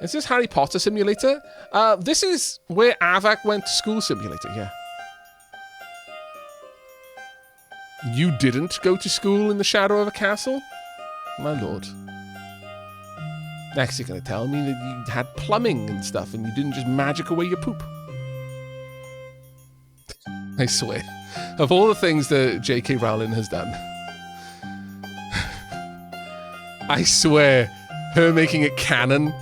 Is this Harry Potter simulator? This is where Aavak went to school simulator, yeah. You didn't go to school in the shadow of a castle? My lord. Next you're going to tell me that you had plumbing and stuff and you didn't just magic away your poop. I swear. Of all the things that J.K. Rowling has done, I swear, her making it canon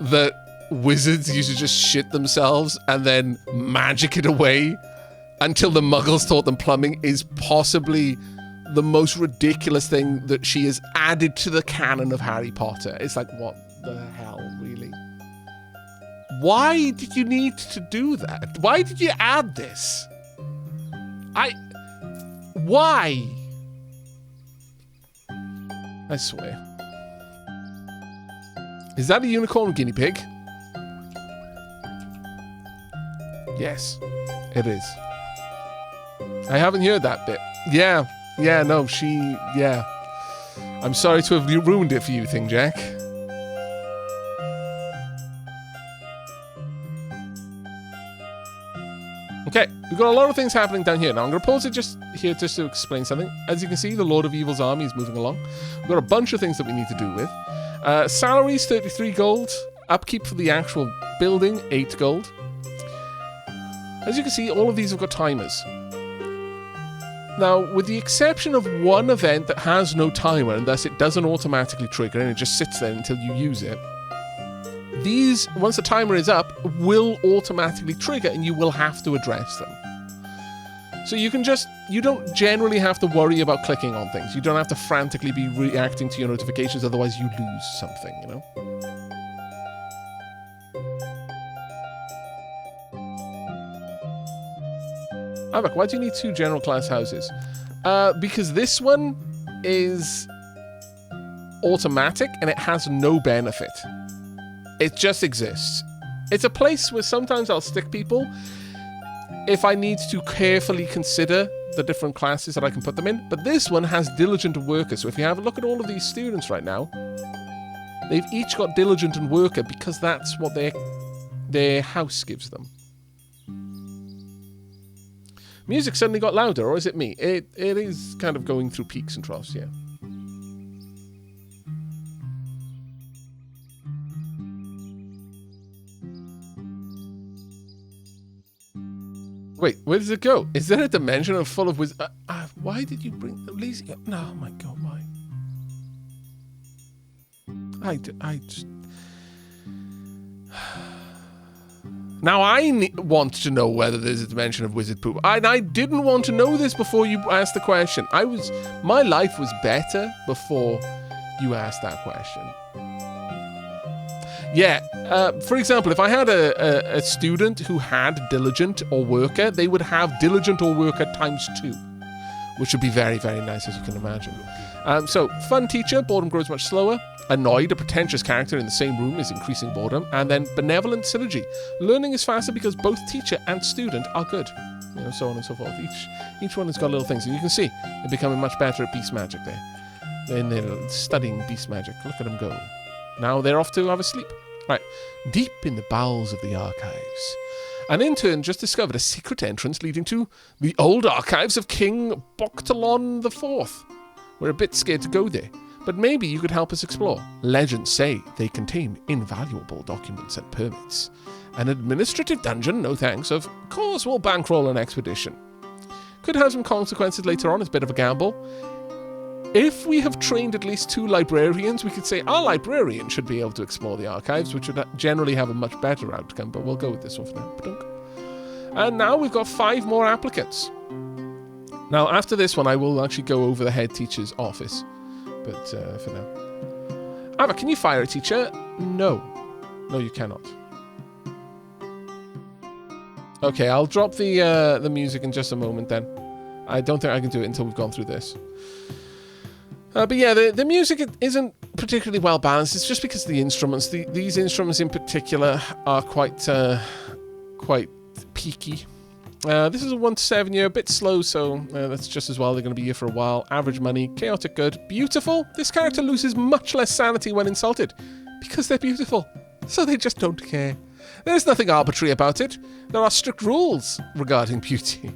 that wizards used to just shit themselves and then magic it away until the muggles taught them plumbing is possibly the most ridiculous thing that she has added to the canon of Harry Potter. It's like, what the hell, really? Why did you need to do that? Why did you add this? Why? I swear. Is that a unicorn guinea pig? Yes, it is. I haven't heard that bit. Yeah, no, yeah. I'm sorry to have ruined it for you, Thing Jack. Okay, we've got a lot of things happening down here. Now, I'm going to pause it just to explain something. As you can see, the Lord of Evil's army is moving along. We've got a bunch of things that we need to do with. Salaries, 33 gold. Upkeep for the actual building, 8 gold. As you can see, all of these have got timers. Now, with the exception of one event that has no timer, and thus it doesn't automatically trigger, and it just sits there until you use it, these, once the timer is up, will automatically trigger, and you will have to address them. So you don't generally have to worry about clicking on things. You don't have to frantically be reacting to your notifications, otherwise you lose something, you know? Aavak, why do you need 2 general class houses? Because this one is automatic and it has no benefit. It just exists. It's a place where sometimes I'll stick people if I need to carefully consider the different classes that I can put them in. But this one has diligent and worker. So if you have a look at all of these students right now, they've each got diligent and worker because that's what their house gives them. Music suddenly got louder, or is it me? It is kind of going through peaks and troughs, yeah. Wait, where does it go? Is there a dimension full of why did you bring the lazy? No, oh my god, why? I just. Now I want to know whether there's a dimension of wizard poop. I didn't want to know this before you asked the question. My life was better before you asked that question. Yeah, for example, if I had a student who had diligent or worker, they would have diligent or worker ×2, which would be very, very nice, as you can imagine. So, fun teacher, boredom grows much slower. Annoyed, a pretentious character in the same room is increasing boredom. And then benevolent synergy. Learning is faster because both teacher and student are good. You know, so on and so forth. Each one has got little things. And you can see they're becoming much better at beast magic there. They're studying beast magic. Look at them go. Now they're off to have a sleep. Right. Deep in the bowels of the archives, an intern just discovered a secret entrance leading to the old archives of King Boctalon IV. We're a bit scared to go there, but maybe you could help us explore. Legends say they contain invaluable documents and permits. An administrative dungeon, no thanks. Of course we'll bankroll an expedition. Could have some consequences later on, it's a bit of a gamble. If we have trained at least 2 librarians, we could say our librarian should be able to explore the archives, which would generally have a much better outcome, but we'll go with this one for now. And now we've got 5 more applicants. Now, after this one, I will actually go over the head teacher's office, but for now. Aavak, can you fire a teacher? No. No, you cannot. Okay, I'll drop the music in just a moment then. I don't think I can do it until we've gone through this. But yeah, the music isn't particularly well balanced. It's just because of the instruments. These instruments in particular are quite peaky. This is a 1 to 7 year, a bit slow, so that's just as well. They're going to be here for a while. Average money, chaotic good, beautiful. This character loses much less sanity when insulted because they're beautiful. So they just don't care. There's nothing arbitrary about it. There are strict rules regarding beauty.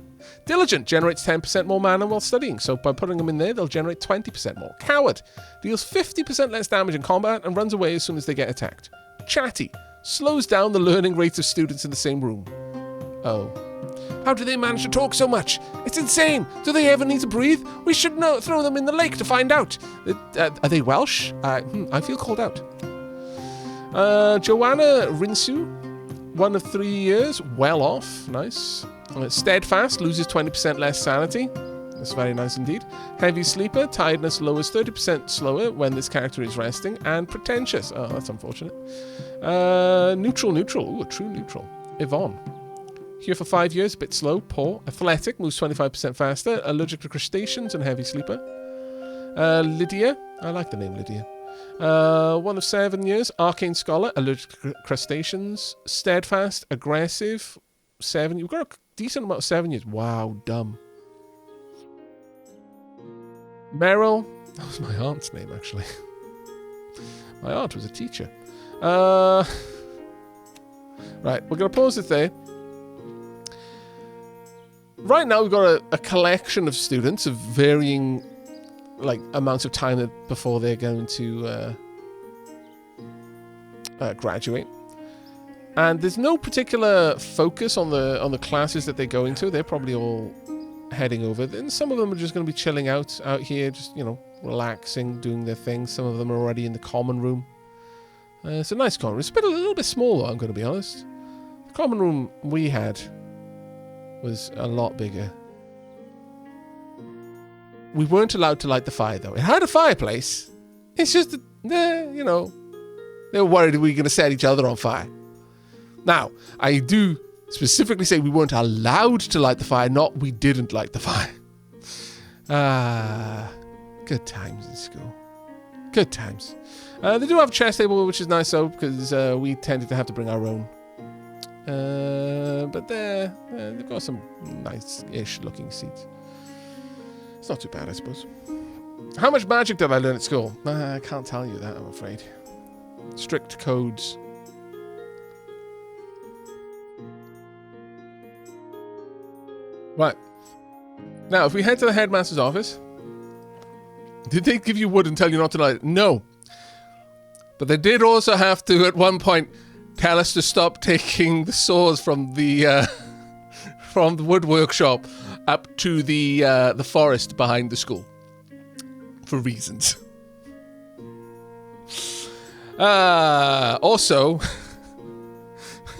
Diligent generates 10% more mana while studying, so by putting them in there, they'll generate 20% more. Coward deals 50% less damage in combat and runs away as soon as they get attacked. Chatty slows down the learning rate of students in the same room. Oh. How do they manage to talk so much? It's insane. Do they ever need to breathe? We should throw them in the lake to find out. Are they Welsh? I feel called out. Joanna Rinsu, 1 of 3 years, well off. Nice. Steadfast loses 20% less sanity. That's very nice indeed. Heavy sleeper, tiredness lowers 30% slower when this character is resting. And pretentious. Oh, that's unfortunate. Neutral. Ooh, a true neutral. Yvonne. Here for 5 years, a bit slow, poor. Athletic, moves 25% faster. Allergic to crustaceans and heavy sleeper. Lydia. I like the name Lydia. 1 of 7 years. Arcane Scholar, allergic to crustaceans. Steadfast, aggressive. 7. You've got a decent amount of 7 years. Wow, dumb. Meryl. That was my aunt's name, actually. My aunt was a teacher. Right, we're going to pause it there. Right now, we've got a collection of students of varying amounts of time before they're going to graduate. And there's no particular focus on the classes that they're going to. They're probably all heading over. And some of them are just going to be chilling out here, just, relaxing, doing their thing. Some of them are already in the common room. It's a nice common room. It's a little bit smaller, I'm going to be honest. The common room we had was a lot bigger. We weren't allowed to light the fire, though. It had a fireplace. It's just, they were worried we were going to set each other on fire. Now, I do specifically say we weren't allowed to light the fire, not we didn't light the fire. Good times in school. Good times. They do have a chess table, which is nice, though, because we tended to have to bring our own. But they've got some nice-ish looking seats. It's not too bad, I suppose. How much magic did I learn at school? I can't tell you that, I'm afraid. Strict codes. Right. Now, if we head to the headmaster's office, did they give you wood and tell you not to light it? No. But they did also have to, at one point, tell us to stop taking the saws from the wood workshop up to the forest behind the school for reasons. Also,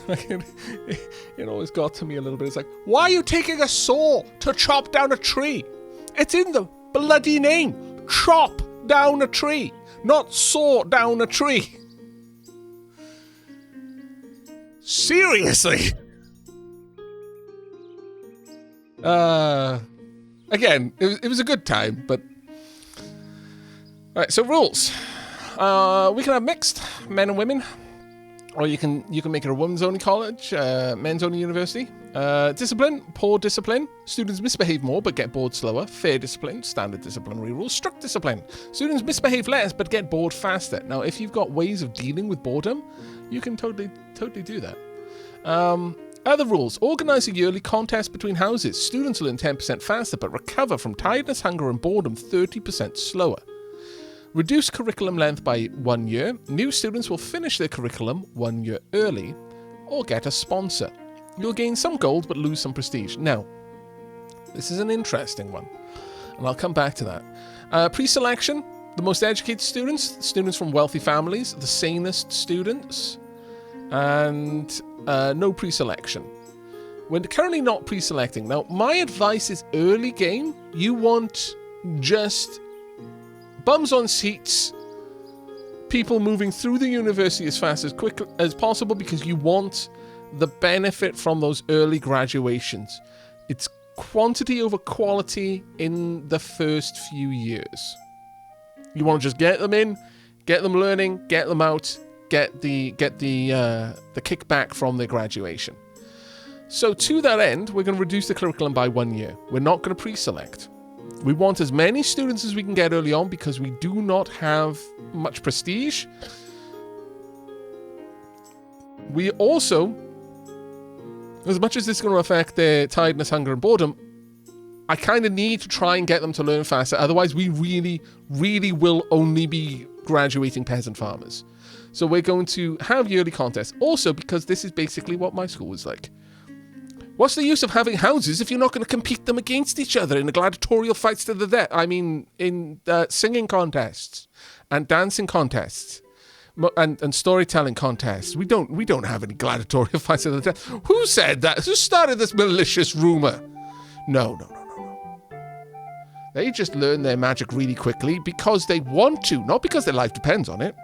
it always got to me a little bit. It's like, why are you taking a saw to chop down a tree? It's in the bloody name. Chop down a tree, not saw down a tree. Seriously. Again, it was a good time, but... Alright, so rules. We can have mixed, men and women. Or you can make it a women's-only college, men's-only university. Discipline, poor discipline. Students misbehave more but get bored slower. Fair discipline, standard disciplinary rules. Strict discipline. Students misbehave less but get bored faster. Now, if you've got ways of dealing with boredom, you can totally do that. Other rules. Organize a yearly contest between houses. Students learn 10% faster but recover from tiredness, hunger, and boredom 30% slower. Reduce curriculum length by 1 year. New students will finish their curriculum 1 year early or get a sponsor. You'll gain some gold but lose some prestige. Now, this is an interesting one, and I'll come back to that. Pre-selection, the most educated students from wealthy families, the sanest students, and no pre-selection. We're currently not pre-selecting. Now, my advice is early game, you want just bums on seats, people moving through the university as fast as quick as possible because you want the benefit from those early graduations. It's quantity over quality in the first few years. You want to just get them in, get them learning, get them out, get the kickback from their graduation. So to that end, we're going to reduce the curriculum by 1 year. We're not going to pre-select. We want as many students as we can get early on because we do not have much prestige. we also, as much as this is going to affect their tiredness, hunger, and boredom, I kind of need to try and get them to learn faster. Otherwise, we really, really will only be graduating peasant farmers. So we're going to have yearly contests. Also, because this is basically what my school was like. What's the use of having houses if you're not going to compete them against each other in the gladiatorial fights to the death? I mean, in singing contests and dancing contests and storytelling contests. We don't have any gladiatorial fights to the death. Who said that? Who started this malicious rumor? No. They just learn their magic really quickly because they want to, not because their life depends on it.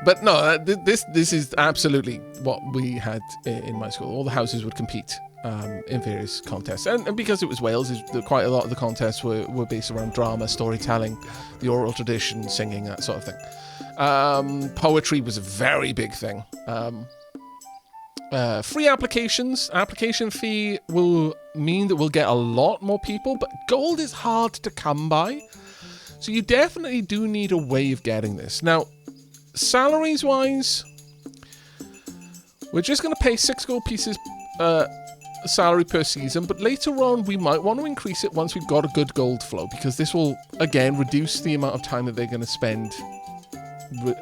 But no, this is absolutely what we had in my school. All the houses would compete in various contests. And because it was Wales, quite a lot of the contests were based around drama, storytelling, the oral tradition, singing, that sort of thing. Poetry was a very big thing. Free applications. Application fee will mean that we'll get a lot more people, but gold is hard to come by. So you definitely do need a way of getting this. Now, salaries wise, we're just going to pay 6 gold pieces salary per season, but later on we might want to increase it once we've got a good gold flow, because this will again reduce the amount of time that they're going to spend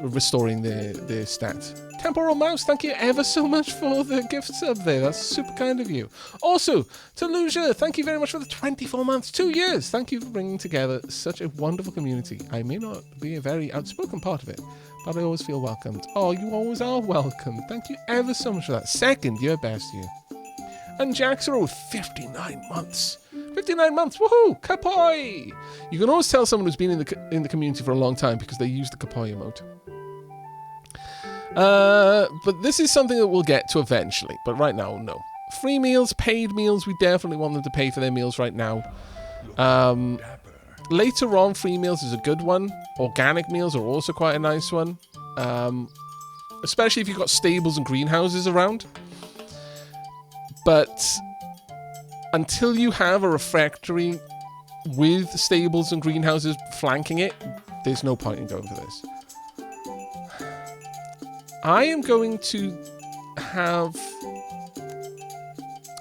restoring their stats. Temporal Mouse, thank you ever so much for the gift sub there. That's super kind of you. Also, Telusia, thank you very much for the 24 months, 2 years. Thank you for bringing together such a wonderful community. I may not be a very outspoken part of it, but I always feel welcomed. Oh, you always are welcome. Thank you ever so much for that. Second year, best year. And Jaxero, 59 months. 59 months, woohoo, kapoi! You can always tell someone who's been in the community for a long time because they use the kapoi emote. But this is something that we'll get to eventually, but right now, no. Free meals, paid meals, we definitely want them to pay for their meals right now. Later on, free meals is a good one. Organic meals are also quite a nice one. Especially if you've got stables and greenhouses around. But until you have a refectory with stables and greenhouses flanking it, there's no point in going for this. I am going to have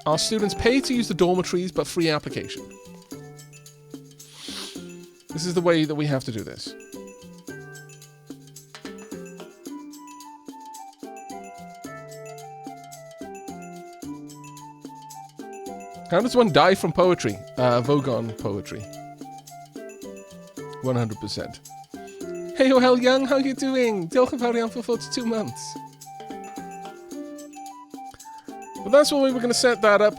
our students pay to use the dormitories, but free application. This is the way that we have to do this. How does one die from poetry? Vogon poetry. 100%. Hey, oh, hell, Young, how you doing? Diolch yn fawr iawn for 42 months. But that's where we were going to set that up.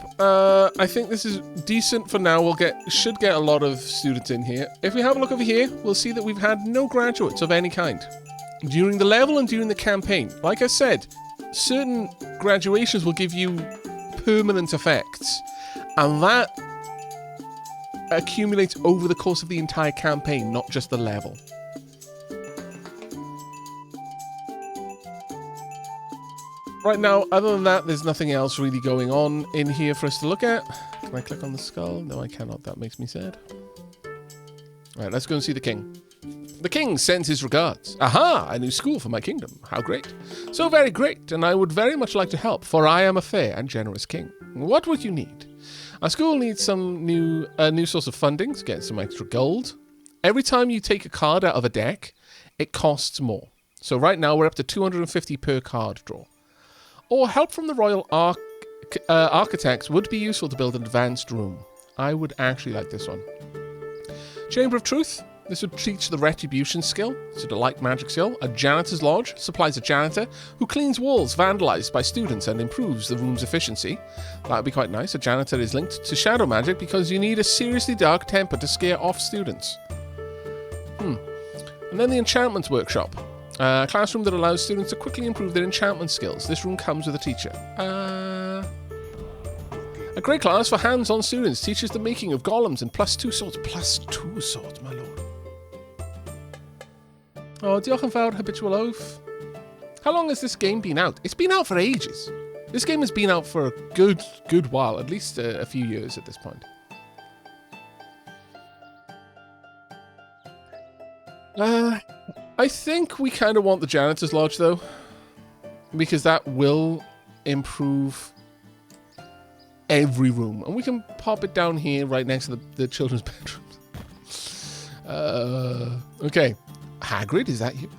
I think this is decent for now. Should get a lot of students in here. If we have a look over here, we'll see that we've had no graduates of any kind during the level and during the campaign. Like I said, certain graduations will give you permanent effects, and that accumulates over the course of the entire campaign, not just the level. Right now, other than that, there's nothing else really going on in here for us to look at. Can I click on the skull? No, I cannot. That makes me sad. Alright, let's go and see the king. The king sends his regards. Aha! A new school for my kingdom. How great. So very great, and I would very much like to help, for I am a fair and generous king. What would you need? Our school needs some new source of funding to get some extra gold. Every time you take a card out of a deck, it costs more. So right now, we're up to 250 per card draw. Or help from the royal architects would be useful to build an advanced room. I would actually like this one. Chamber of Truth. This would teach the retribution skill. It's a delight magic skill. A janitor's lodge supplies a janitor who cleans walls vandalized by students and improves the room's efficiency. That would be quite nice. A janitor is linked to shadow magic because you need a seriously dark temper to scare off students. And then the enchantments workshop. A classroom that allows students to quickly improve their enchantment skills. This room comes with a teacher. A great class for hands-on students. Teaches the making of golems and +2 swords. +2 swords, my lord. Oh, diolch yn fawr, Habitual Oath. How long has this game been out? It's been out for ages. This game has been out for a good while. At least a few years at this point. I think we kind of want the janitor's lodge, though, because that will improve every room. And we can pop it down here right next to the children's bedrooms. Okay. Hagrid, is that you?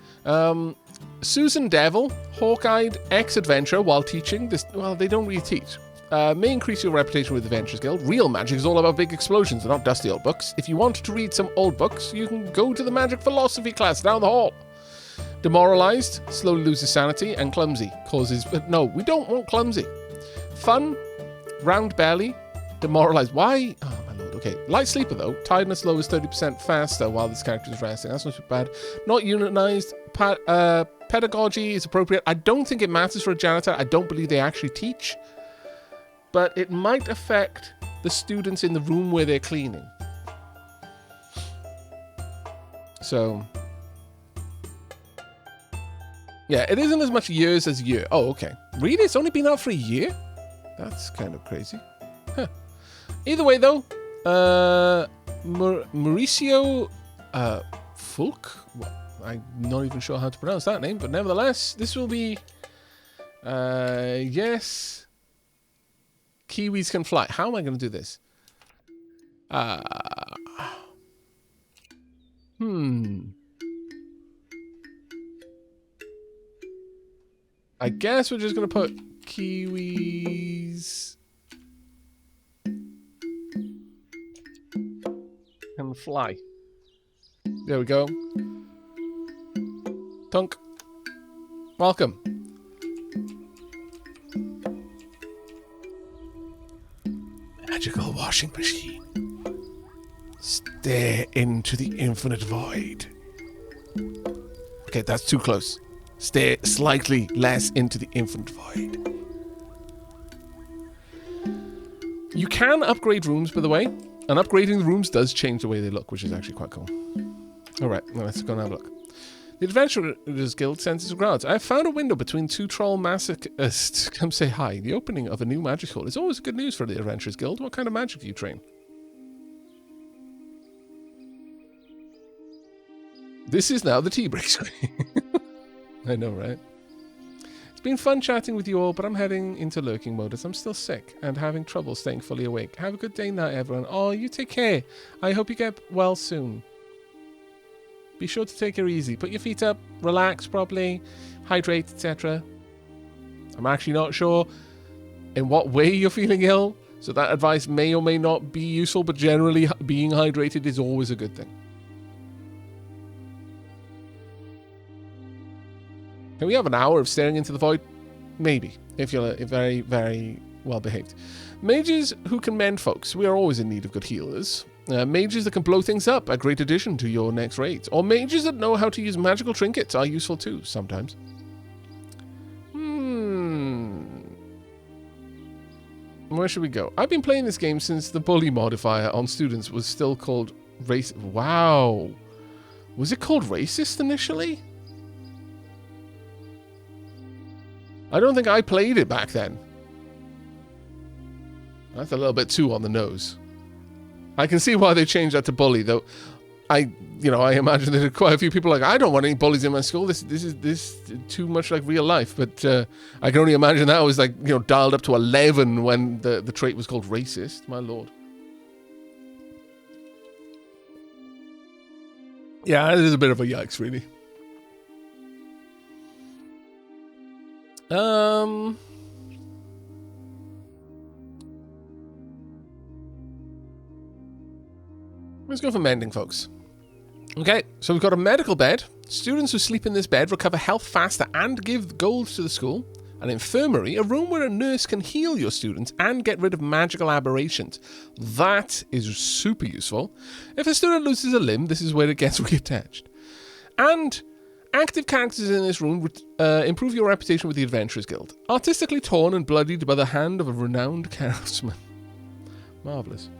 Susan Devil, hawk-eyed, ex-adventurer while teaching. Well, they don't really teach. May increase your reputation with the Adventurers Guild. Real magic is all about big explosions and not dusty old books. If you want to read some old books, you can go to the magic philosophy class down the hall. Demoralized, slowly loses sanity, and clumsy causes... No, we don't want clumsy. Fun, round belly, demoralized. Why? Oh, my lord. Okay. Light sleeper, though. Tiredness lowers 30% faster while this character is resting. That's not too bad. Not unionized. Pedagogy is appropriate. I don't think it matters for a janitor. I don't believe they actually teach. But it might affect the students in the room where they're cleaning. So... yeah, it isn't as much years as year. Oh, okay. Really? It's only been out for a year? That's kind of crazy. Huh. Either way, though, Mauricio Fulk? Well, I'm not even sure how to pronounce that name, but nevertheless, this will be... yes... Kiwis can fly. How am I going to do this? I guess we're just going to put kiwis can fly. There we go. Tunk. Welcome. Magical washing machine. Stare into the infinite void. Okay, that's too close. Stare slightly less into the infinite void. You can upgrade rooms, by the way. And upgrading the rooms does change the way they look, which is actually quite cool. Alright, let's go and have a look. The Adventurers Guild sends its regards. I have found a window between two troll masochists to come say hi. The opening of a new magic hall is always good news for the Adventurers Guild. What kind of magic do you train? This is now the tea break screen. I know, right? It's been fun chatting with you all, but I'm heading into lurking mode as I'm still sick and having trouble staying fully awake. Have a good day now, everyone. Oh, you take care. I hope you get well soon. Be sure to take it easy. Put your feet up, relax properly, hydrate, etc. I'm actually not sure in what way you're feeling ill, so that advice may or may not be useful, but generally being hydrated is always a good thing. Can we have an hour of staring into the void? Maybe, if you're very, very well behaved. Mages who can mend folks. We are always in need of good healers. Mages that can blow things up, a great addition to your next raid. Or mages that know how to use magical trinkets are useful too, sometimes. Where should we go? I've been playing this game since the bully modifier on students was still called racist. Wow. Was it called racist initially? I don't think I played it back then. That's a little bit too on the nose. I can see why they changed that to bully, though. I imagine there are quite a few people like, I don't want any bullies in my school. This is too much like real life. But I can only imagine that was like, dialed up to 11 when the trait was called racist. My lord. Yeah, it is a bit of a yikes, really. Let's go for mending, folks. Okay, so we've got a medical bed. Students who sleep in this bed recover health faster and give gold to the school. An infirmary, a room where a nurse can heal your students and get rid of magical aberrations. That is super useful. If a student loses a limb, this is where it gets reattached. And active characters in this room improve your reputation with the Adventurers Guild. Artistically torn and bloodied by the hand of a renowned craftsman. Marvellous.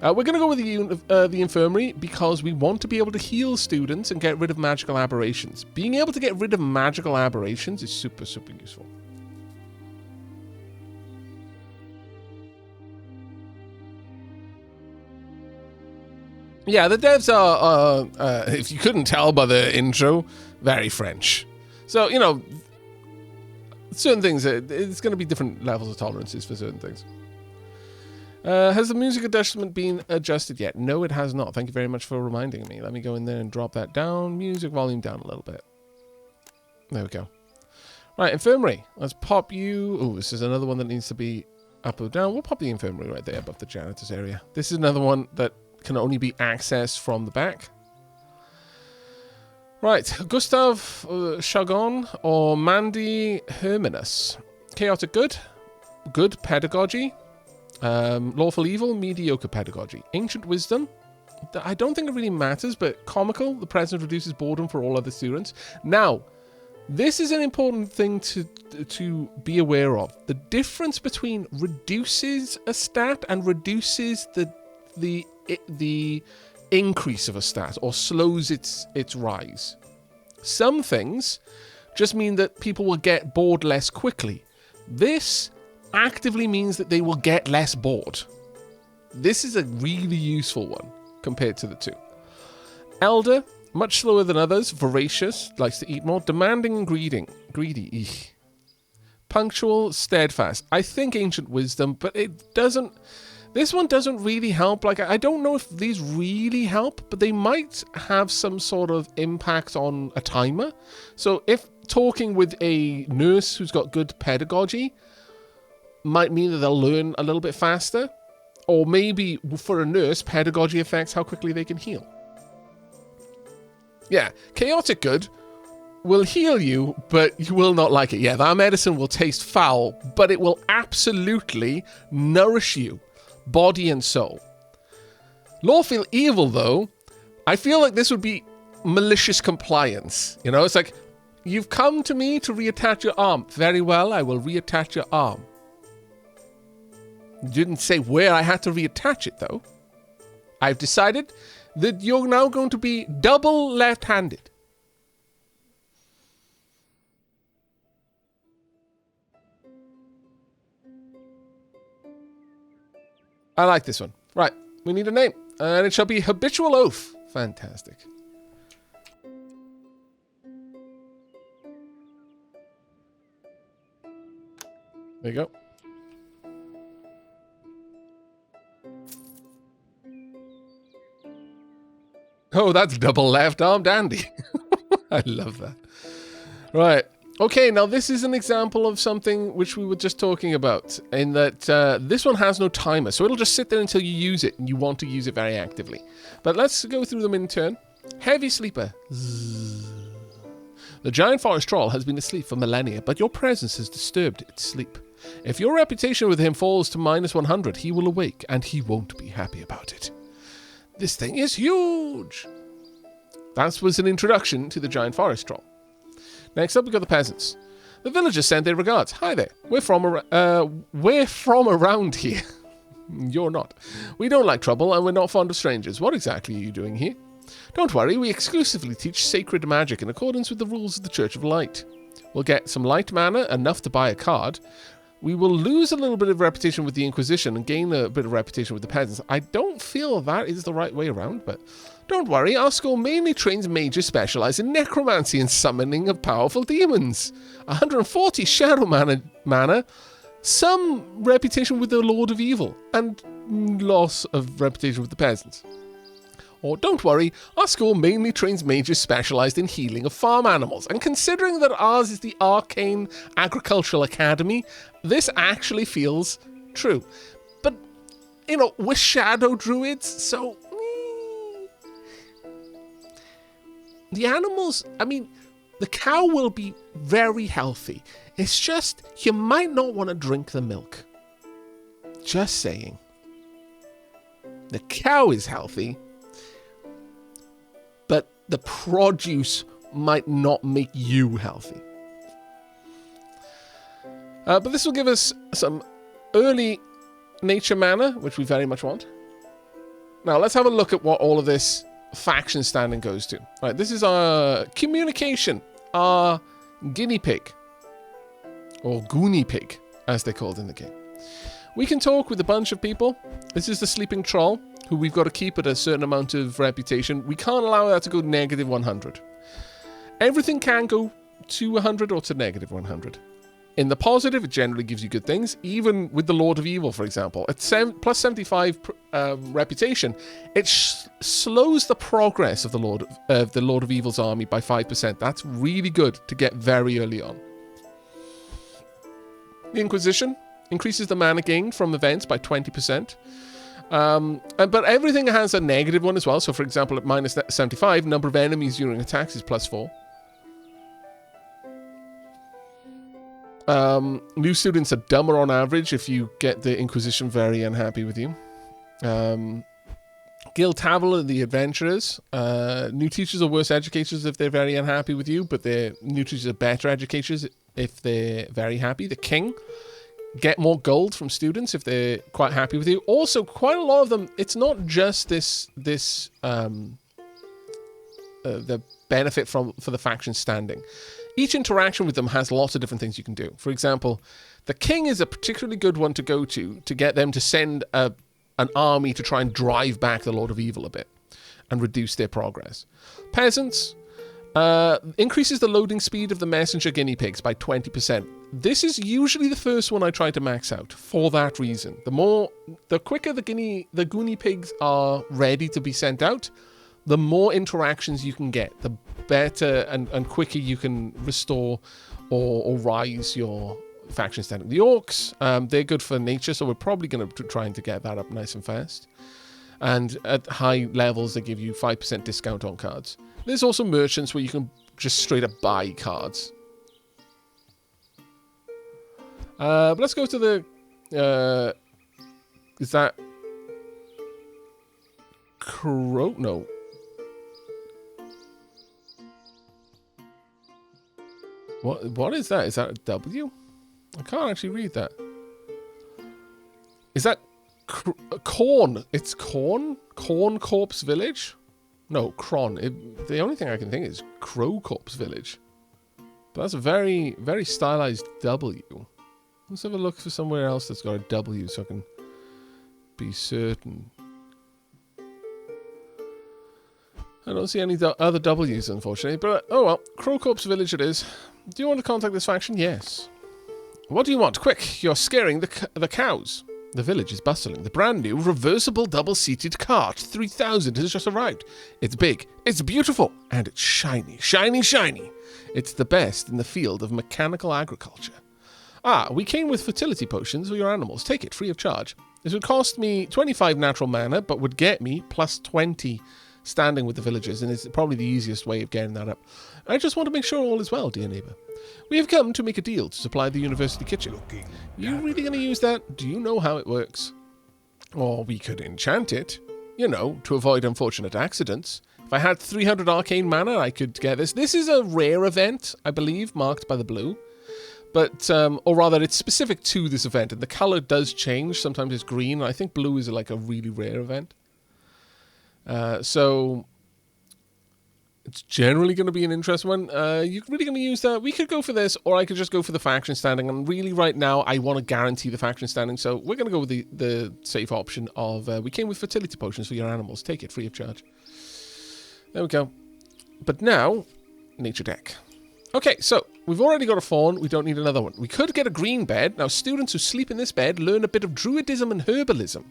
We're going to go with the infirmary because we want to be able to heal students and get rid of magical aberrations. Being able to get rid of magical aberrations is super, super useful. Yeah, the devs are, if you couldn't tell by the intro, very French. So, you know, certain things, it's going to be different levels of tolerances for certain things. Has the music adjustment been adjusted yet? No, it has not. Thank you very much for reminding me. Let me go in there and drop that down. Music volume down a little bit. There we go. Right, infirmary. Let's pop you. Oh, this is another one that needs to be up or down. We'll pop the infirmary right there above the janitor's area. This is another one that can only be accessed from the back. Right, Gustav Chagon or Mandy Hermanus. Chaotic good. Good pedagogy. Lawful evil, mediocre pedagogy. Ancient wisdom, I don't think it really matters, but comical, the present reduces boredom for all other students. Now, this is an important thing to be aware of. The difference between reduces a stat and reduces the increase of a stat, or slows its rise. Some things just mean that people will get bored less quickly. This actively means that they will get less bored. This is a really useful one compared to the two. Elder, much slower than others, voracious, likes to eat more, demanding and greedy. Eek. Punctual, steadfast. I think ancient wisdom, but it doesn't. This one doesn't really help. Like, I don't know if these really help, but they might have some sort of impact on a timer. So if talking with a nurse who's got good pedagogy might mean that they'll learn a little bit faster. Or maybe for a nurse, pedagogy affects how quickly they can heal. Yeah, chaotic good will heal you, but you will not like it. Yeah, that medicine will taste foul, but it will absolutely nourish you, body and soul. Lawful evil, though, I feel like this would be malicious compliance. You know, it's like, you've come to me to reattach your arm. Very well, I will reattach your arm. Didn't say where I had to reattach it, though. I've decided that you're now going to be double left-handed. I like this one. Right, we need a name. And it shall be Habitual Oath. Fantastic. There you go. Oh, that's double left arm dandy. I love that. Right. Okay, now this is an example of something which we were just talking about, in that this one has no timer, so it'll just sit there until you use it, and you want to use it very actively. But let's go through them in turn. Heavy sleeper. Zzz. The giant forest troll has been asleep for millennia, but your presence has disturbed its sleep. If your reputation with him falls to -100, he will awake, and he won't be happy about it. This thing is huge. That was an introduction to the giant forest troll. Next up, we've got the peasants. The villagers send their regards. Hi there. We're from around here. You're not. We don't like trouble, and we're not fond of strangers. What exactly are you doing here? Don't worry, we exclusively teach sacred magic in accordance with the rules of the Church of Light. We'll get some light mana, enough to buy a card. We will lose a little bit of reputation with the Inquisition and gain a bit of reputation with the peasants. I don't feel that is the right way around, but don't worry, our school mainly trains mages specialised in necromancy and summoning of powerful demons. 140 shadow mana, some reputation with the Lord of Evil, and loss of reputation with the peasants. Or don't worry, our school mainly trains mages specialised in healing of farm animals. And considering that ours is the Arcane Agricultural Academy, this actually feels true. But, you know, we're shadow druids, so... The animals, I mean, the cow will be very healthy. It's just, you might not want to drink the milk. Just saying. The cow is healthy, but the produce might not make you healthy. But this will give us some early nature mana, which we very much want. Now, let's have a look at what all of this faction standing goes to. Right, this is our communication, our guinea pig, or goonie pig, as they're called in the game. We can talk with a bunch of people. This is the sleeping troll, who we've got to keep at a certain amount of reputation. We can't allow that to go negative 100. Everything can go to 100 or to negative 100. In the positive, it generally gives you good things. Even with the Lord of Evil, for example, at plus 75 reputation, it slows the progress of the Lord of Evil's army by 5%. That's really good to get very early on. The Inquisition increases the mana gained from events by 20%. But everything has a negative one as well. So, for example, at minus 75, number of enemies during attacks is plus 4. New students are dumber on average if you get the Inquisition very unhappy with you. Guild Tavil are the adventurers. New teachers are worse educators if they're very unhappy with you, but their new teachers are better educators if they're very happy. The King get more gold from students if they're quite happy with you. Also, quite a lot of them, it's not just the benefit for the faction standing. Each interaction with them has lots of different things you can do. For example, the King is a particularly good one to go to get them to send an army to try and drive back the Lord of Evil a bit and reduce their progress. Peasants increases the loading speed of the messenger guinea pigs by 20%. This is usually the first one I try to max out for that reason. The quicker the guinea pigs are ready to be sent out, the more interactions you can get, the better and quicker you can restore or rise your faction standing. The Orcs, they're good for nature, so we're probably going to try to get that up nice and fast. And at high levels, they give you 5% discount on cards. There's also merchants where you can just straight up buy cards. But let's go to the... is that... Crow? No. What is that? Is that a W? I can't actually read that. Is that Corn? It's Corn? Corn Corpse Village? No, Cron. The only thing I can think is Crow Corpse Village. But that's a very, very stylized W. Let's have a look for somewhere else that's got a W so I can be certain. I don't see any other W's, unfortunately. But, oh well, Crow Corpse Village it is. Do you want to contact this faction? Yes. What do you want? Quick, you're scaring the cows. The village is bustling. The brand new reversible double-seated cart 3000 has just arrived. It's big, it's beautiful, and it's shiny. Shiny, shiny. It's the best in the field of mechanical agriculture. Ah, we came with fertility potions for your animals. Take it, free of charge. This would cost me 25 natural mana, but would get me plus 20 standing with the villagers, and it's probably the easiest way of getting that up. I just want to make sure all is well, dear neighbour. We have come to make a deal to supply the university kitchen. You really going to use that? Do you know how it works? Or we could enchant it, you know, to avoid unfortunate accidents. If I had 300 arcane mana, I could get this. This is a rare event, I believe, marked by the blue. But, or rather, it's specific to this event, and the colour does change. Sometimes it's green, and I think blue is like a really rare event. So it's generally going to be an interesting one. You're really going to use that? We could go for this, or I could just go for the faction standing. And really, right now, I want to guarantee the faction standing. So we're going to go with the safe option of we came with fertility potions for your animals. Take it free of charge. There we go. But now, nature deck. Okay, so we've already got a fawn. We don't need another one. We could get a green bed. Now, students who sleep in this bed learn a bit of druidism and herbalism.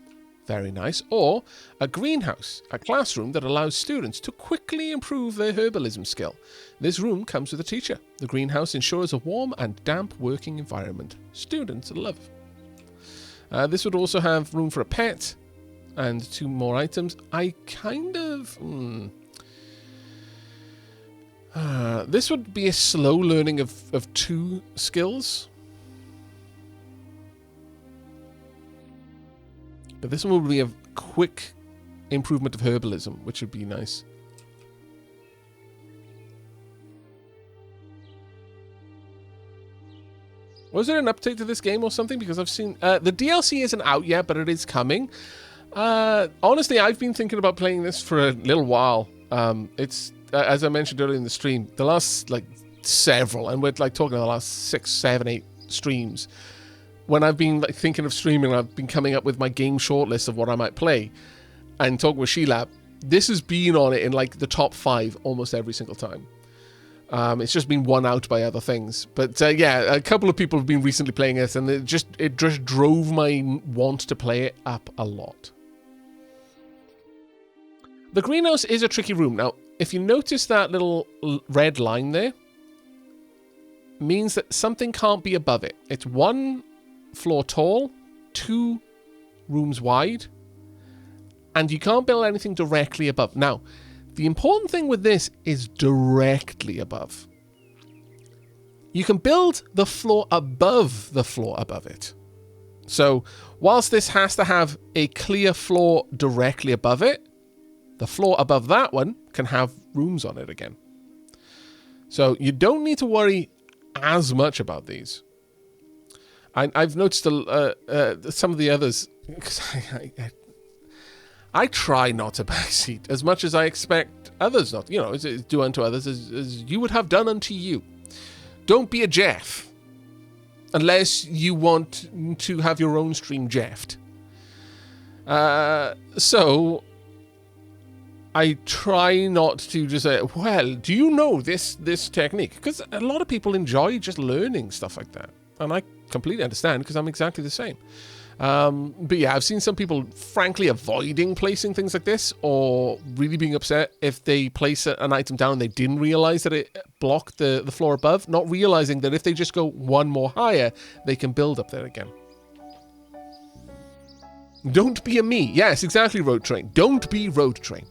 Very nice. Or a greenhouse, a classroom that allows students to quickly improve their herbalism skill. This room comes with a teacher. The greenhouse ensures a warm and damp working environment. Students love. This would also have room for a pet and 2 more items. I kind of... this would be a slow learning of 2 skills. But this one would be a quick improvement of herbalism, which would be nice. Was there an update to this game or something? Because I've seen... the DLC isn't out yet, but it is coming. Honestly, I've been thinking about playing this for a little while. It's... as I mentioned earlier in the stream, the last, like, several, and we're, like, talking the last 6, 7, 8 streams, when I've been, like, thinking of streaming, I've been coming up with my game shortlist of what I might play. and talk with Sheilab, this has been on it in like the top 5 almost every single time. It's just been won out by other things. But yeah, a couple of people have been recently playing it, and it just drove my want to play it up a lot. The greenhouse is a tricky room. Now, if you notice that little red line there, means that something can't be above it. It's 1 floor tall, 2 rooms wide, and you can't build anything directly above. Now, the important thing with this is directly above. You can build the floor above the floor above it. So, whilst this has to have a clear floor directly above it, the floor above that one can have rooms on it again. So, you don't need to worry as much about these. I've noticed some of the others, because I try not to backseat as much as I expect others not. You know, do unto others as you would have done unto you. Don't be a Jeff, unless you want to have your own stream Jeffed. So I try not to just say, well, do you know this technique? Because a lot of people enjoy just learning stuff like that. And I completely understand, because I'm exactly the same. But yeah, I've seen some people frankly avoiding placing things like this, or really being upset if they place an item down and they didn't realize that it blocked the floor above, not realizing that if they just go 1 more higher, they can build up there again. Don't be a me. Yes, exactly, Road Train. Don't be Road Train.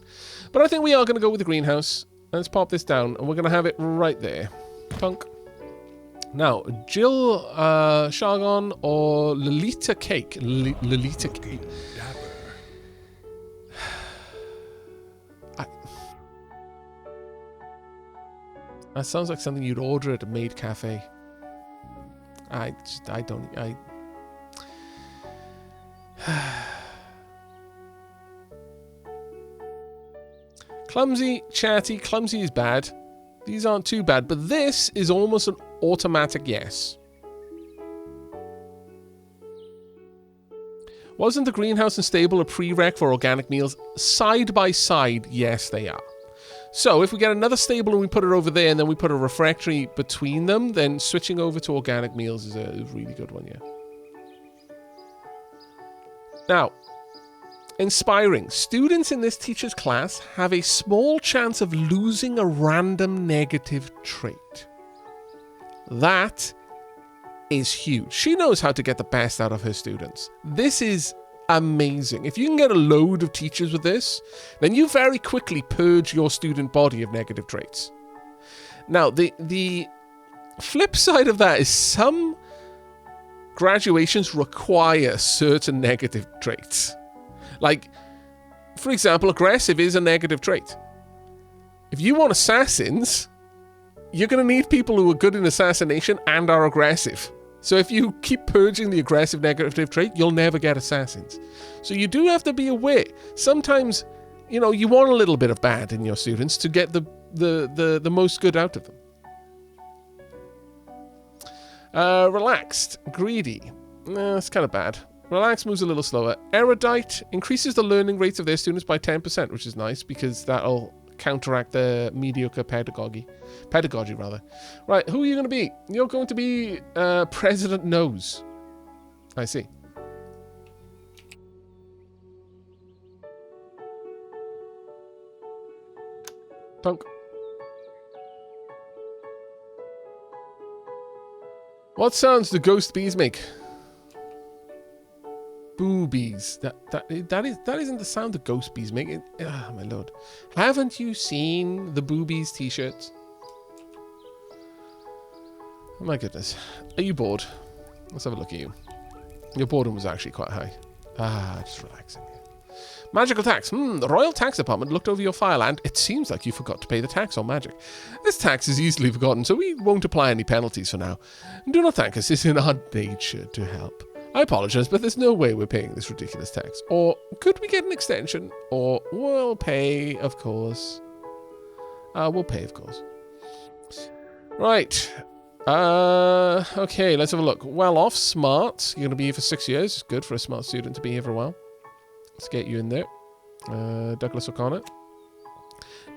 But I think we are going to go with the greenhouse. Let's pop this down, and we're going to have it right there. Punk. Now, Jill Shargon or Lolita Cake? Lolita Cake. That sounds like something you'd order at a maid cafe. Clumsy, chatty. Clumsy is bad. These aren't too bad, but this is almost an automatic yes. Wasn't the greenhouse and stable a prereq for organic meals? Side by side, yes, they are. So if we get another stable and we put it over there, and then we put a refractory between them, then switching over to organic meals is a really good one, yeah. Now, inspiring. Students in this teacher's class have a small chance of losing a random negative trait. That is huge. She knows how to get the best out of her students. This is amazing. If you can get a load of teachers with this, then you very quickly purge your student body of negative traits. Now, the flip side of that is some graduations require certain negative traits. Like, for example, aggressive is a negative trait. If you want assassins, you're going to need people who are good in assassination and are aggressive. So if you keep purging the aggressive negative trait, you'll never get assassins. So you do have to be aware. Sometimes, you know, you want a little bit of bad in your students to get the most good out of them. Relaxed, greedy. It's kind of bad. Relax moves a little slower. Erudite increases the learning rates of their students by 10%, which is nice because that'll counteract the mediocre pedagogy. Pedagogy, rather. Right, who are you going to be? You're going to be President Nose. I see. Punk. What sounds do ghost bees make? Boobies. That isn't the sound the ghost bees make. Ah, my lord. Haven't you seen the boobies t-shirts? Oh my goodness. Are you bored? Let's have a look at you. Your boredom was actually quite high. Ah, just relaxing. Magical tax. The Royal Tax Department looked over your file and it seems like you forgot to pay the tax on magic. This tax is easily forgotten, so we won't apply any penalties for now. Do not thank us. It's in our nature to help. I apologize, but there's no way we're paying this ridiculous tax. Or could we get an extension? Or we'll pay, of course. We'll pay, of course. Right. Okay, let's have a look. Well off, smart. You're going to be here for 6 years. Good for a smart student to be here for a while. Let's get you in there. Douglas O'Connor.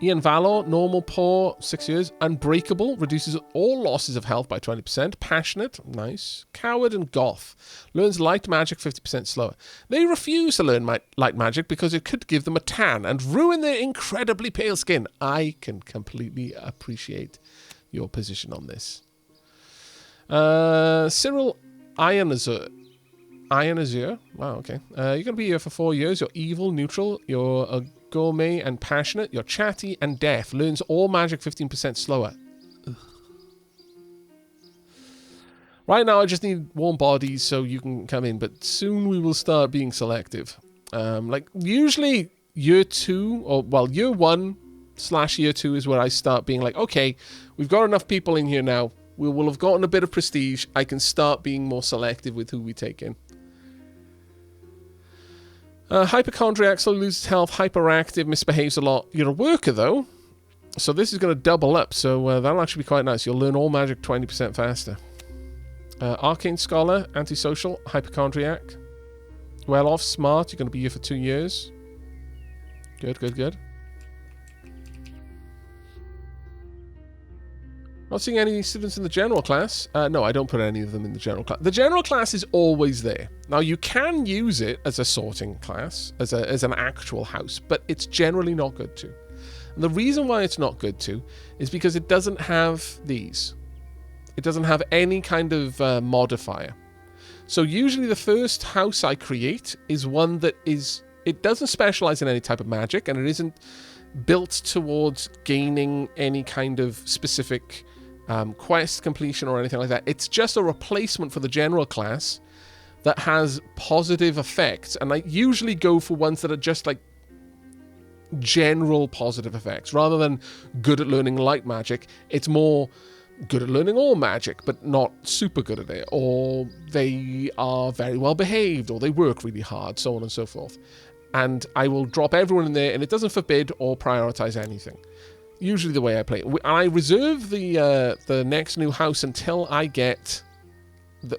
Ian Valor, normal, poor, 6 years. Unbreakable, reduces all losses of health by 20%. Passionate, nice. Coward and goth, learns light magic 50% slower. They refuse to learn light magic because it could give them a tan and ruin their incredibly pale skin. I can completely appreciate your position on this. Cyril Ionazur. Wow, okay. You're going to be here for 4 years. You're evil, neutral. You're a gourmet and passionate. You're chatty and deaf. Learns all magic 15% slower. Ugh. Right now, I just need warm bodies so you can come in. But soon we will start being selective. Like, usually year 2, or, well, year 1/year 2 is where I start being like, okay, we've got enough people in here now. We will have gotten a bit of prestige. I can start being more selective with who we take in. Hypochondriac, slowly loses health, hyperactive, misbehaves a lot. You're a worker, though. So this is going to double up. So that'll actually be quite nice. You'll learn all magic 20% faster. Arcane Scholar, antisocial, hypochondriac. Well off, smart. You're going to be here for 2 years. Good, good, good. Not seeing any students in the general class. No, I don't put any of them in the general class. The general class is always there. Now, you can use it as a sorting class, as an actual house, but it's generally not good to. And the reason why it's not good to is because it doesn't have these. It doesn't have any kind of modifier. So usually the first house I create is one that is... It doesn't specialize in any type of magic, and it isn't built towards gaining any kind of specific... quest completion or anything like that. It's just a replacement for the general class that has positive effects, and I usually go for ones that are just like general positive effects rather than good at learning light magic. It's more good at learning all magic but not super good at it, or they are very well behaved, or they work really hard, so on and so forth. And I will drop everyone in there, and it doesn't forbid or prioritize anything. Usually the way I play it. I reserve the next new house until I get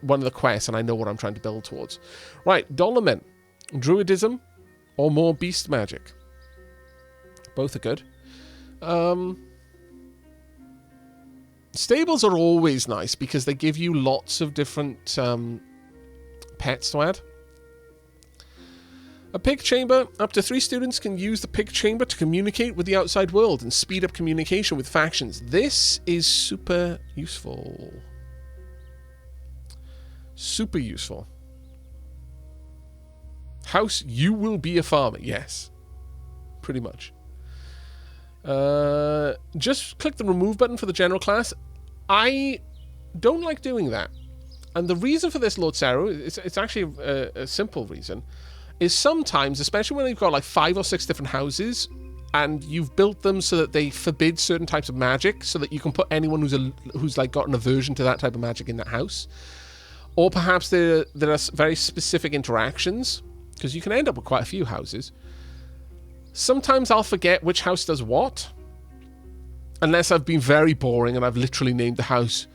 one of the quests and I know what I'm trying to build towards. Right, Dollarmen. Druidism or more beast magic. Both are good. Stables are always nice because they give you lots of different pets to add. A pig chamber. Up to 3 students can use the pig chamber to communicate with the outside world and speed up communication with factions. This is super useful. Super useful. House, you will be a farmer. Yes. Pretty much. Just click the remove button for the general class. I don't like doing that. And the reason for this, Lord Saru, it's actually a simple reason. Is sometimes, especially when you've got like 5 or 6 different houses and you've built them so that they forbid certain types of magic so that you can put anyone who's like got an aversion to that type of magic in that house. Or perhaps there are very specific interactions, because you can end up with quite a few houses. Sometimes I'll forget which house does what, unless I've been very boring and I've literally named the house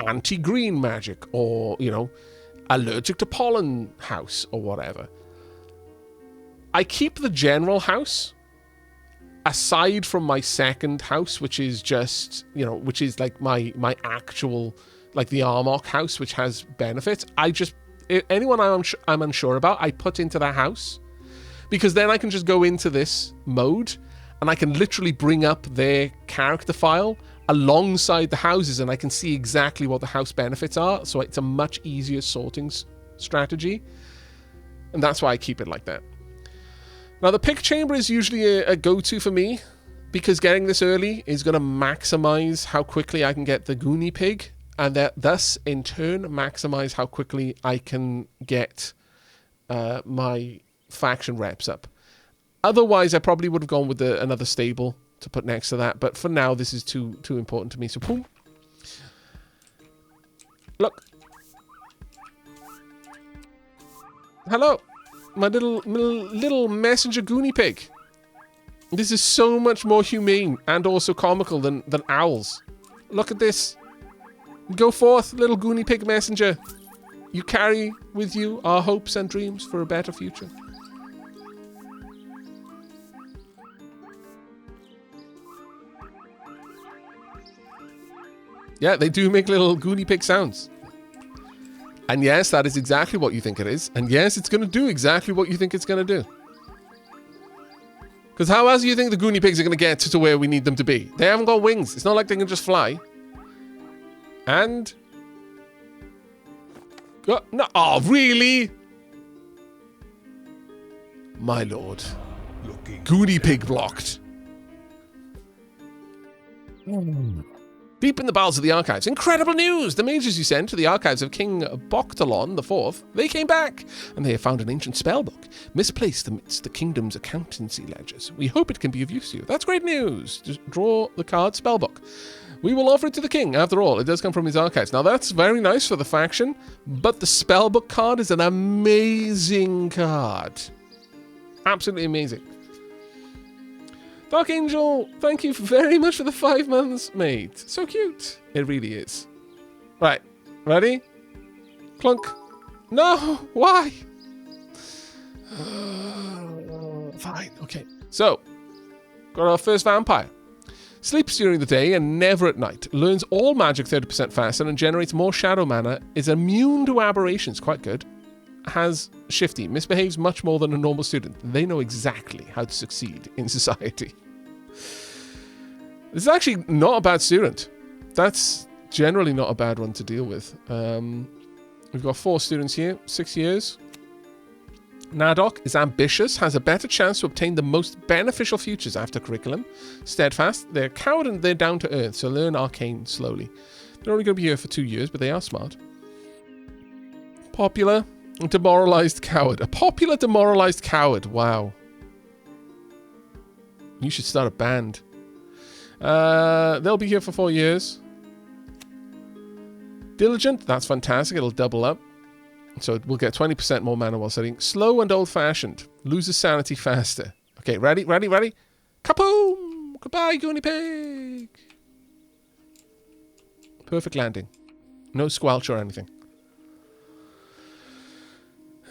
anti-green magic, or, you know, allergic to pollen house or whatever. I keep the general house aside from my second house, which is just, you know, which is like my actual, like the Aavak house, which has benefits. Anyone I'm unsure about, I put into that house, because then I can just go into this mode and I can literally bring up their character file alongside the houses, and I can see exactly what the house benefits are. So it's a much easier sorting strategy, and that's why I keep it like that. Now, the pig chamber is usually a go-to for me, because getting this early is going to maximize how quickly I can get the Goonie pig, and that thus, in turn, maximize how quickly I can get my faction reps up. Otherwise, I probably would have gone with another stable to put next to that, but for now, this is too important to me. So, boom. Look. Hello. My little messenger Goonie pig. This is so much more humane and also comical than owls. Look at this. Go forth, little Goonie pig messenger. You carry with you our hopes and dreams for a better future. Yeah, they do make little Goonie Pig sounds. And yes, that is exactly what you think it is. And yes, it's going to do exactly what you think it's going to do. Because how else do you think the Goonie Pigs are going to get to where we need them to be? They haven't got wings. It's not like they can just fly. And... no, oh, really? My lord. Goonie Pig blocked. Deep in the bowels of the archives. Incredible news! The mages you sent to the archives of King Boctalon IV, they came back, and they have found an ancient spellbook, misplaced amidst the kingdom's accountancy ledgers. We hope it can be of use to you. That's great news! Just draw the card spellbook. We will offer it to the king. After all, it does come from his archives. Now, that's very nice for the faction, but the spellbook card is an amazing card. Absolutely amazing. Dark Angel, thank you very much for the 5 months, mate. So cute. It really is. Right. Ready? Clunk. No! Why? Fine. Okay. So, got our first vampire. Sleeps during the day and never at night. Learns all magic 30% faster and generates more shadow mana. Is immune to aberrations. Quite good. Has shifty, misbehaves much more than a normal student. They know exactly how to succeed in society. This is actually not a bad student. That's generally not a bad one to deal with. We've got 4 students here, 6 years. Nadok is ambitious, has a better chance to obtain the most beneficial futures after curriculum. Steadfast, they're coward and they're down to earth, so learn arcane slowly. They're only going to be here for 2 years, but they are smart. Popular. Demoralized coward. A popular demoralized coward. Wow. You should start a band. They'll be here for 4 years. Diligent. That's fantastic. It'll double up. So we'll get 20% more mana while studying. Slow and old-fashioned. Loses sanity faster. Okay, ready? Kaboom! Goodbye, Goonie Pig! Perfect landing. No squelch or anything.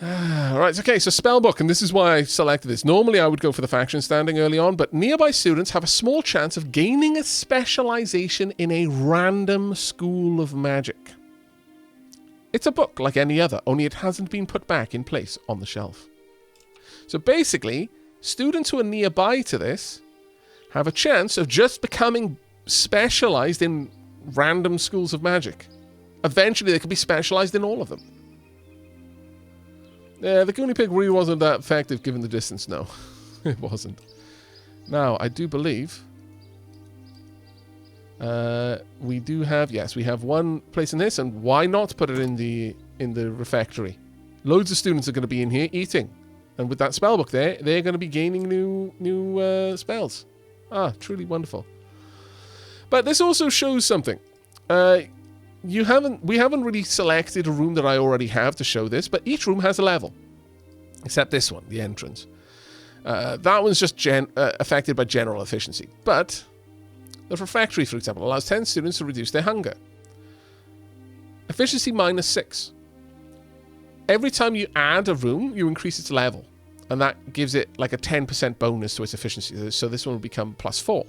Right, okay, so spellbook, and this is why I selected this. Normally I would go for the faction standing early on, but nearby students have a small chance of gaining a specialization in a random school of magic. It's a book like any other, only it hasn't been put back in place on the shelf. So basically, students who are nearby to this have a chance of just becoming specialized in random schools of magic. Eventually they could be specialized in all of them. Yeah, the Goonie Pig really wasn't that effective given the distance. No, it wasn't. Now, I do believe we do have, yes, we have one place in this, and why not put it in the refectory? Loads of students are going to be in here eating, and with that spellbook there, they're going to be gaining new spells. Ah, truly wonderful. But this also shows something. We haven't really selected a room that I already have to show this, but each room has a level. Except this one, the entrance. That one's just affected by general efficiency. But the refectory, for example, allows 10 students to reduce their hunger. Efficiency -6. Every time you add a room, you increase its level. And that gives it like a 10% bonus to its efficiency. So this one will become +4.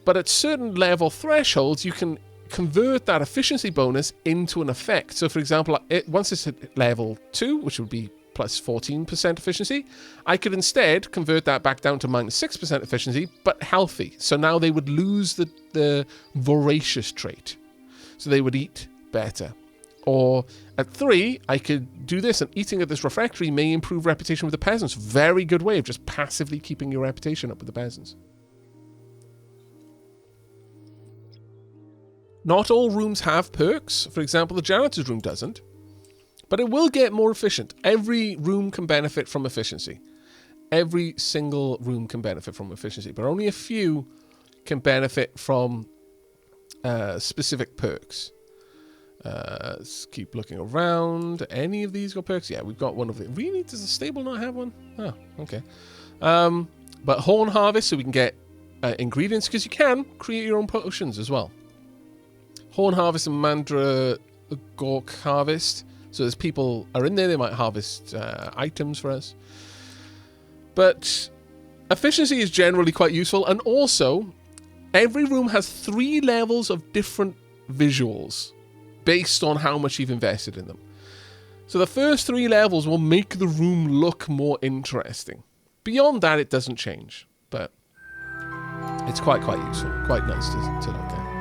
But at certain level thresholds, you can convert that efficiency bonus into an effect. So for example, once it's at level 2, which would be +14% efficiency, I could instead convert that back down to -6% efficiency, but healthy. So now they would lose the voracious trait. So they would eat better. Or at 3, I could do this, and eating at this refectory may improve reputation with the peasants. Very good way of just passively keeping your reputation up with the peasants. Not all rooms have perks. For example, the janitor's room doesn't. But it will get more efficient. Every room can benefit from efficiency. Every single room can benefit from efficiency. But only a few can benefit from specific perks. Let's keep looking around. Any of these got perks? Yeah, we've got one of them. Really? Does the stable not have one? Oh, okay. But Horn Harvest, so we can get ingredients, because you can create your own potions as well. Horn Harvest and Mandragork Harvest. So as people are in there, they might harvest items for us. But efficiency is generally quite useful. And also, every room has 3 levels of different visuals based on how much you've invested in them. So the first 3 levels will make the room look more interesting. Beyond that, it doesn't change, but it's quite useful, quite nice to look at.